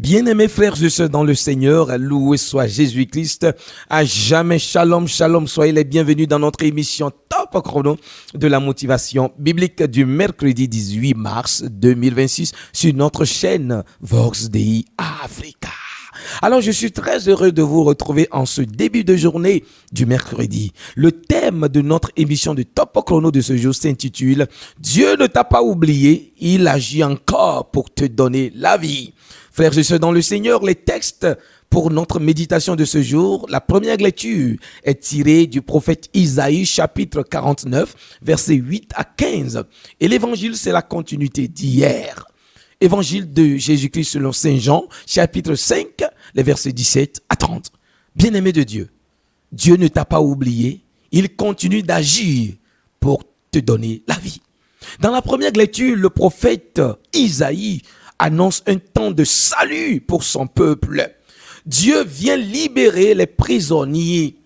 Bien-aimés frères et sœurs dans le Seigneur, loué soit Jésus-Christ. À jamais, shalom, shalom. Soyez les bienvenus dans notre émission Top Chrono de la motivation biblique du mercredi 18 mars 2026 sur notre chaîne Vox Dei Africa. Alors, je suis très heureux de vous retrouver en ce début de journée du mercredi. Le thème de notre émission de Top Chrono de ce jour s'intitule « Dieu ne t'a pas oublié, il agit encore pour te donner la vie ». Frères et sœurs dans le Seigneur, les textes pour notre méditation de ce jour, la première lecture est tirée du prophète Isaïe, chapitre 49, versets 8 à 15. Et l'évangile, c'est la continuité d'hier. Évangile de Jésus-Christ selon Saint Jean, chapitre 5, les versets 17 à 30. Bien-aimé de Dieu, Dieu ne t'a pas oublié, il continue d'agir pour te donner la vie. Dans la première lecture, le prophète Isaïe annonce un temps de salut pour son peuple. Dieu vient libérer les prisonniers.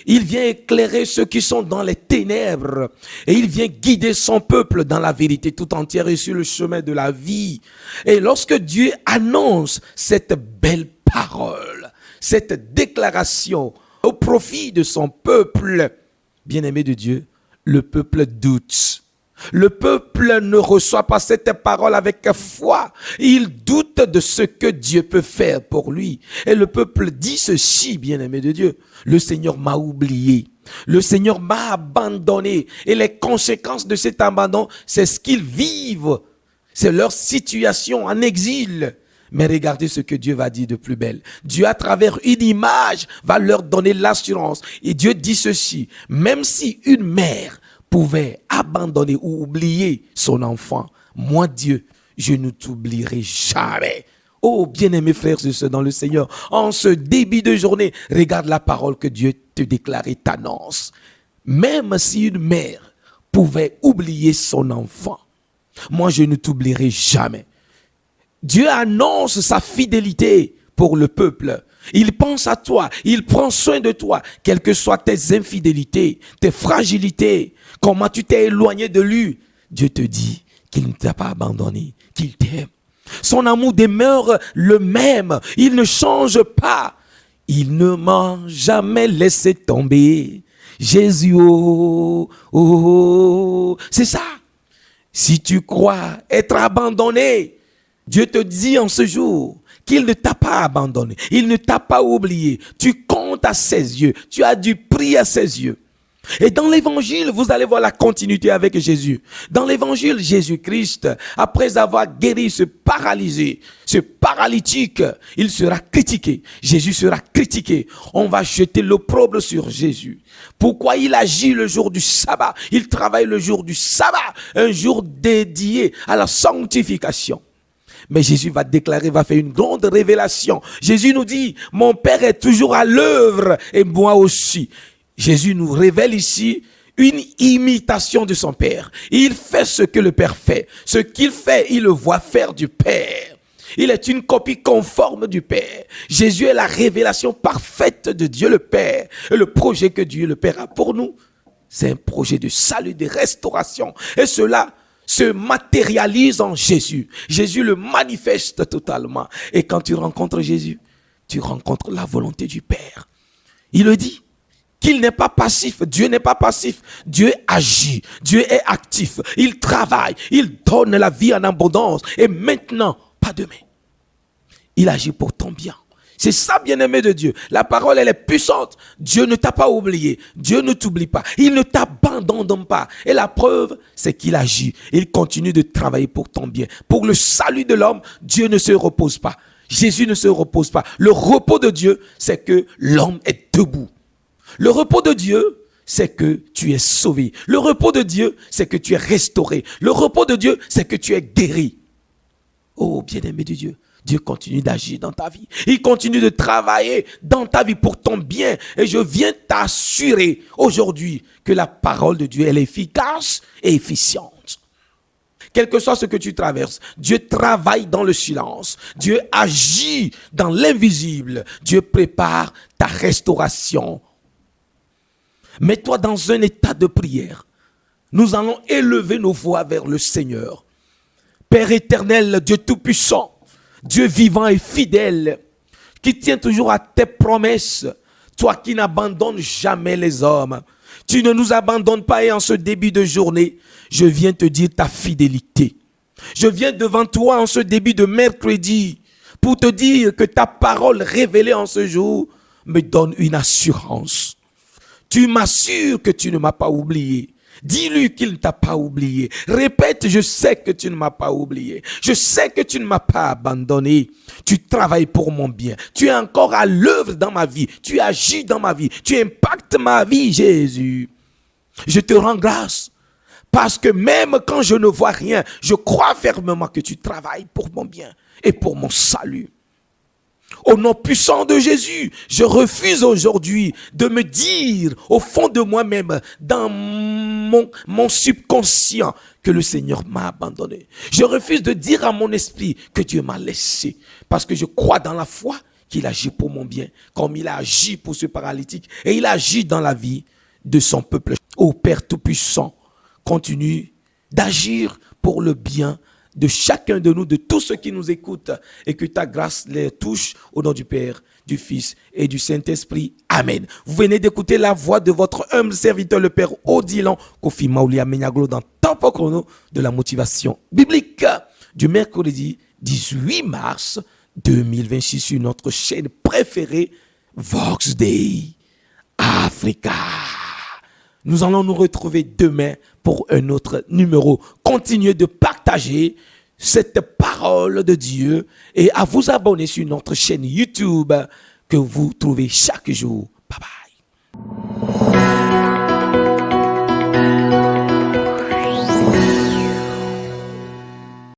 Il vient éclairer ceux qui sont dans les ténèbres. Et il vient guider son peuple dans la vérité tout entière et sur le chemin de la vie. Et lorsque Dieu annonce cette belle parole, cette déclaration au profit de son peuple, bien-aimé de Dieu, le peuple doute. Le peuple ne reçoit pas cette parole avec foi. Il doute de ce que Dieu peut faire pour lui. Et le peuple dit ceci, bien-aimé de Dieu. Le Seigneur m'a oublié. Le Seigneur m'a abandonné. Et les conséquences de cet abandon, c'est ce qu'ils vivent. C'est leur situation en exil. Mais regardez ce que Dieu va dire de plus belle. Dieu, à travers une image, va leur donner l'assurance. Et Dieu dit ceci. Même si une mère pouvait abandonner ou oublier son enfant, moi Dieu, je ne t'oublierai jamais. Oh, bien-aimés frères et sœurs dans le Seigneur, en ce début de journée, regarde la parole que Dieu te déclare et t'annonce. Même si une mère pouvait oublier son enfant, moi je ne t'oublierai jamais. Dieu annonce sa fidélité pour le peuple. Il pense à toi, il prend soin de toi, quelles que soient tes infidélités, tes fragilités, comment tu t'es éloigné de lui. Dieu te dit qu'il ne t'a pas abandonné, qu'il t'aime. Son amour demeure le même, il ne change pas. Il ne m'a jamais laissé tomber. Jésus, oh, oh, c'est ça. Si tu crois être abandonné, Dieu te dit en ce jour qu'il ne t'a pas abandonné, il ne t'a pas oublié. Tu comptes à ses yeux, tu as du prix à ses yeux. Et dans l'évangile, vous allez voir la continuité avec Jésus. Dans l'évangile, Jésus-Christ, après avoir guéri ce paralysé, ce paralytique, il sera critiqué. Jésus sera critiqué. On va jeter l'opprobre sur Jésus. Pourquoi il agit le jour du sabbat? Il travaille le jour du sabbat, un jour dédié à la sanctification. Mais Jésus va déclarer, va faire une grande révélation. Jésus nous dit, mon Père est toujours à l'œuvre et moi aussi. Jésus nous révèle ici une imitation de son Père. Il fait ce que le Père fait. Ce qu'il fait, il le voit faire du Père. Il est une copie conforme du Père. Jésus est la révélation parfaite de Dieu le Père. Et le projet que Dieu le Père a pour nous, c'est un projet de salut, de restauration. Et cela se matérialise en Jésus. Jésus le manifeste totalement. Et quand tu rencontres Jésus, tu rencontres la volonté du Père. Il le dit qu'il n'est pas passif. Dieu n'est pas passif. Dieu agit. Dieu est actif. Il travaille. Il donne la vie en abondance. Et maintenant, pas demain. Il agit pour ton bien. C'est ça, bien-aimé de Dieu. La parole, elle est puissante. Dieu ne t'a pas oublié. Dieu ne t'oublie pas. Il ne t'abandonne pas. Et la preuve, c'est qu'il agit. Il continue de travailler pour ton bien. Pour le salut de l'homme, Dieu ne se repose pas. Jésus ne se repose pas. Le repos de Dieu, c'est que l'homme est debout. Le repos de Dieu, c'est que tu es sauvé. Le repos de Dieu, c'est que tu es restauré. Le repos de Dieu, c'est que tu es guéri. Oh, bien-aimé de Dieu. Dieu continue d'agir dans ta vie. Il continue de travailler dans ta vie pour ton bien. Et je viens t'assurer aujourd'hui que la parole de Dieu, elle est efficace et efficiente. Quel que soit ce que tu traverses, Dieu travaille dans le silence. Dieu agit dans l'invisible. Dieu prépare ta restauration. Mets-toi dans un état de prière. Nous allons élever nos voix vers le Seigneur. Père éternel, Dieu Tout-Puissant, Dieu vivant et fidèle, qui tient toujours à tes promesses, toi qui n'abandonnes jamais les hommes. Tu ne nous abandonnes pas et en ce début de journée, je viens te dire ta fidélité. Je viens devant toi en ce début de mercredi pour te dire que ta parole révélée en ce jour me donne une assurance. Tu m'assures que tu ne m'as pas oublié. Dis-lui qu'il ne t'a pas oublié. Répète, je sais que tu ne m'as pas oublié. Je sais que tu ne m'as pas abandonné. Tu travailles pour mon bien. Tu es encore à l'œuvre dans ma vie. Tu agis dans ma vie. Tu impactes ma vie, Jésus. Je te rends grâce. Parce que même quand je ne vois rien, je crois fermement que tu travailles pour mon bien et pour mon salut. Au nom puissant de Jésus, je refuse aujourd'hui de me dire au fond de moi-même, dans mon subconscient, que le Seigneur m'a abandonné. Je refuse de dire à mon esprit que Dieu m'a laissé. Parce que je crois dans la foi qu'il agit pour mon bien, comme il a agi pour ce paralytique. Et il agit dans la vie de son peuple. Ô Père Tout-Puissant, continue d'agir pour le bien de chacun de nous, de tous ceux qui nous écoutent, et que ta grâce les touche au nom du Père, du Fils et du Saint-Esprit. Amen. Vous venez d'écouter la voix de votre humble serviteur, le Père Odilon Kofi Maoulia Menyaglo, dans Tempo Chrono de la motivation biblique du mercredi 18 mars 2026 sur notre chaîne préférée, Vox Day Africa. Nous allons nous retrouver demain pour un autre numéro. Continuez de partager cette parole de Dieu et à vous abonner sur notre chaîne YouTube que vous trouvez chaque jour